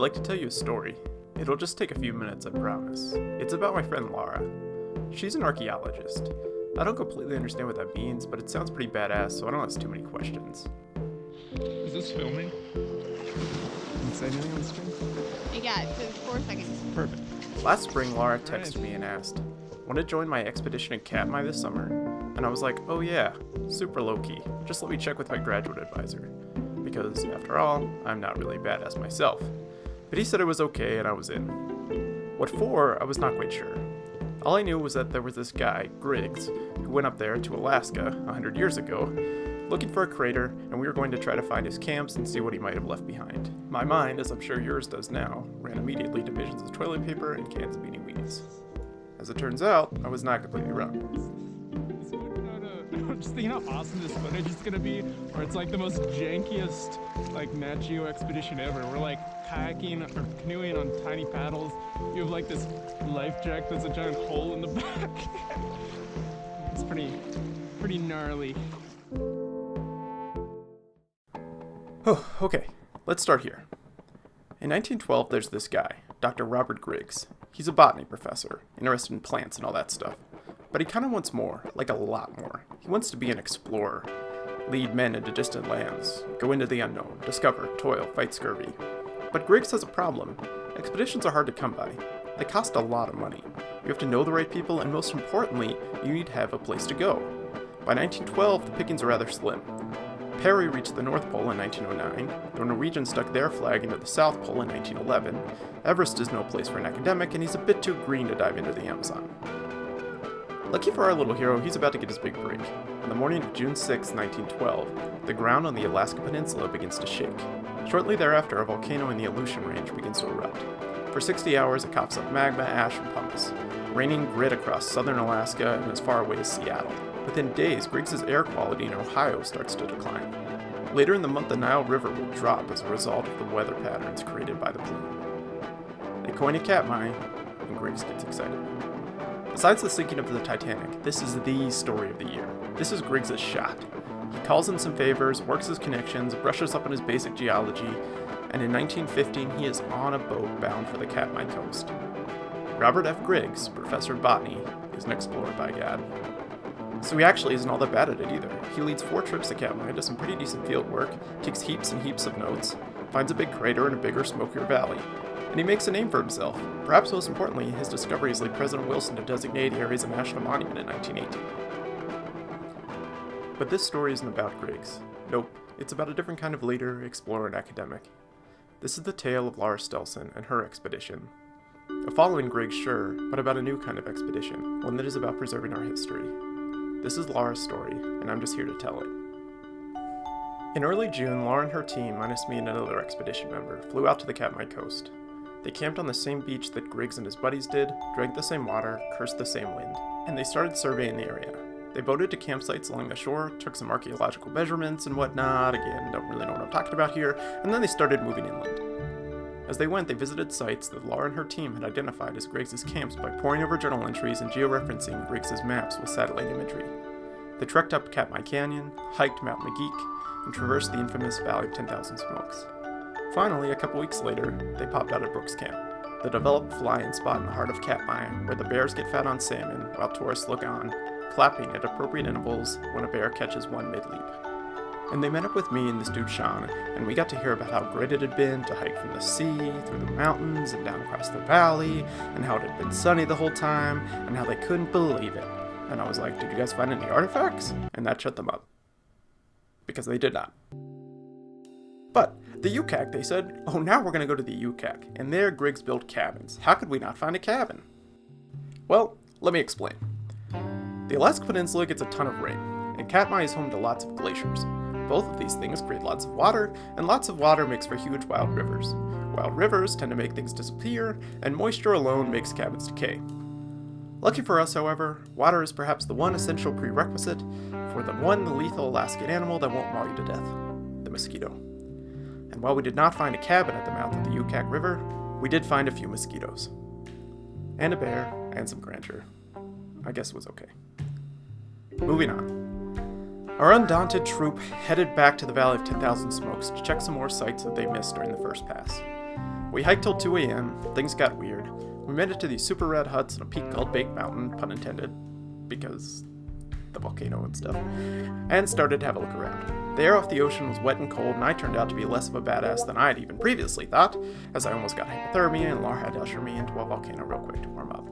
like to tell you a story. It'll just take a few minutes, I promise. It's about my friend Laura. She's an archaeologist. I don't completely understand what that means, but it sounds pretty badass, so I don't ask too many questions. Is this filming? Did it say anything on the screen? Yeah, it says 4 seconds. Perfect. Last spring, Laura texted me and asked, "Want to join my expedition in Katmai this summer?" And I was like, "Oh yeah, super low-key. Just let me check with my graduate advisor." Because, after all, I'm not really badass myself. But he said it was okay and I was in. What for, I was not quite sure. All I knew was that there was this guy, Griggs, who went up there to Alaska 100 years ago, looking for a crater, and we were going to try to find his camps and see what he might have left behind. My mind, as I'm sure yours does now, ran immediately to visions of toilet paper and cans of beanie weenies. As it turns out, I was not completely wrong. I'm just thinking how awesome this footage is gonna be, where it's like the most jankiest like Nat Geo expedition ever. We're like kayaking or canoeing on tiny paddles. You have like this life jacket that's a giant hole in the back. It's pretty gnarly. Oh, okay, let's start here. In 1912, there's this guy, Dr. Robert Griggs. He's a botany professor, interested in plants and all that stuff. But he kind of wants more, like a lot more. He wants to be an explorer, lead men into distant lands, go into the unknown, discover, toil, fight scurvy. But Griggs has a problem. Expeditions are hard to come by. They cost a lot of money. You have to know the right people, and most importantly, you need to have a place to go. By 1912, the pickings are rather slim. Peary reached the North Pole in 1909, the Norwegians stuck their flag into the South Pole in 1911, Everest is no place for an academic, and he's a bit too green to dive into the Amazon. Lucky for our little hero, he's about to get his big break. On the morning of June 6, 1912, the ground on the Alaska Peninsula begins to shake. Shortly thereafter, a volcano in the Aleutian Range begins to erupt. For 60 hours, it coughs up magma, ash, and pumice, raining grit across southern Alaska and as far away as Seattle. Within days, Griggs' air quality in Ohio starts to decline. Later in the month, the Nile River will drop as a result of the weather patterns created by the plume. They coin a Katmai, and Griggs gets excited. Besides the sinking of the Titanic, this is the story of the year. This is Griggs' shot. He calls in some favors, works his connections, brushes up on his basic geology, and in 1915 he is on a boat bound for the Katmai coast. Robert F. Griggs, professor of botany, is an explorer by God. So he actually isn't all that bad at it either. He leads 4 trips to Katmai, does some pretty decent field work, takes heaps and heaps of notes, finds a big crater and a bigger, smokier valley. And he makes a name for himself. Perhaps most importantly, his discoveries lead President Wilson to designate the area as a national monument in 1918. But this story isn't about Griggs. Nope, it's about a different kind of leader, explorer, and academic. This is the tale of Laura Stelson and her expedition. A following Griggs, sure, but about a new kind of expedition, one that is about preserving our history. This is Laura's story, and I'm just here to tell it. In early June, Laura and her team, minus me and another expedition member, flew out to the Katmai coast. They camped on the same beach that Griggs and his buddies did, drank the same water, cursed the same wind, and they started surveying the area. They boated to campsites along the shore, took some archaeological measurements and whatnot, again, don't really know what I'm talking about here, and then they started moving inland. As they went, they visited sites that Laura and her team had identified as Griggs' camps by poring over journal entries and georeferencing Griggs' maps with satellite imagery. They trekked up Katmai Canyon, hiked Mount McGeek, and traversed the infamous Valley of 10,000 Smokes. Finally, a couple weeks later, they popped out at Brooks Camp, the developed fly-in spot in the heart of Katmai, where the bears get fat on salmon while tourists look on, clapping at appropriate intervals when a bear catches one mid-leap. And they met up with me and this dude Sean, and we got to hear about how great it had been to hike from the sea, through the mountains, and down across the valley, and how it had been sunny the whole time, and how they couldn't believe it. And I was like, "Did you guys find any artifacts?" And that shut them up. Because they did not. But the UCAC, they said, "Oh, now we're going to go to the UCAC, and there Griggs built cabins. How could we not find a cabin?" Well, let me explain. The Alaska Peninsula gets a ton of rain, and Katmai is home to lots of glaciers. Both of these things create lots of water, and lots of water makes for huge wild rivers. Wild rivers tend to make things disappear, and moisture alone makes cabins decay. Lucky for us, however, water is perhaps the one essential prerequisite for the one lethal Alaskan animal that won't maul you to death, the mosquito. And while we did not find a cabin at the mouth of the UCAC River, we did find a few mosquitoes. And a bear, and some grandeur. I guess it was okay. Moving on. Our undaunted troop headed back to the Valley of 10,000 Smokes to check some more sites that they missed during the first pass. We hiked till 2 a.m., things got weird. We made it to these super rad huts on a peak called Bake Mountain, pun intended, because the volcano and stuff, and started to have a look around. The air off the ocean was wet and cold, and I turned out to be less of a badass than I had even previously thought, as I almost got hypothermia and Laura had to usher me into a volcano real quick to warm up.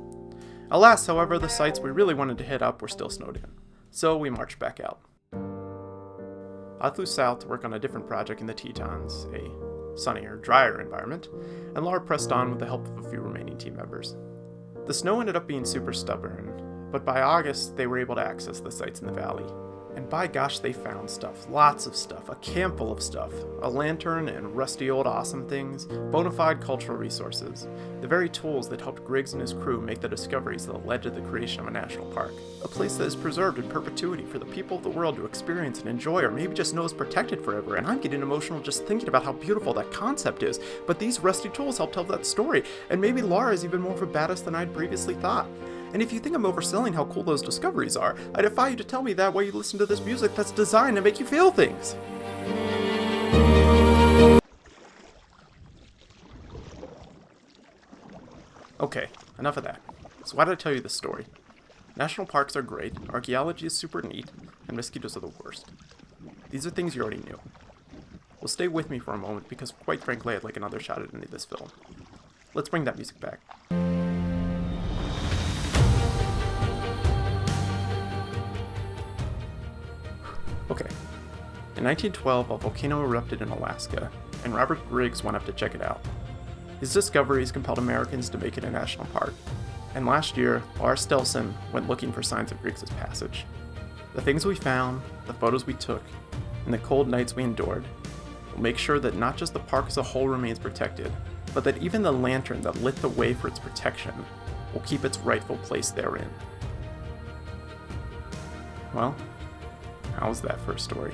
Alas, however, the sites we really wanted to hit up were still snowed in, so we marched back out. I flew south to work on a different project in the Tetons, a sunnier, drier environment, and Laura pressed on with the help of a few remaining team members. The snow ended up being super stubborn, but by August they were able to access the sites in the valley. And by gosh, they found stuff. Lots of stuff. A camp full of stuff. A lantern and rusty old awesome things. Bona fide cultural resources. The very tools that helped Griggs and his crew make the discoveries that led to the creation of a national park. A place that is preserved in perpetuity for the people of the world to experience and enjoy, or maybe just know is protected forever. And I'm getting emotional just thinking about how beautiful that concept is. But these rusty tools help tell that story. And maybe Laura is even more of a badass than I'd previously thought. And if you think I'm overselling how cool those discoveries are, I defy you to tell me that while you listen to this music that's designed to make you feel things. Okay, enough of that. So why did I tell you this story? National parks are great, archaeology is super neat, and mosquitoes are the worst. These are things you already knew. Well, stay with me for a moment because quite frankly I'd like another shot at this film. Let's bring that music back. Okay. In 1912, a volcano erupted in Alaska, and Robert Griggs went up to check it out. His discoveries compelled Americans to make it a national park, and last year, Laura Stelson went looking for signs of Griggs' passage. The things we found, the photos we took, and the cold nights we endured will make sure that not just the park as a whole remains protected, but that even the lantern that lit the way for its protection will keep its rightful place therein. Well, how was that first story?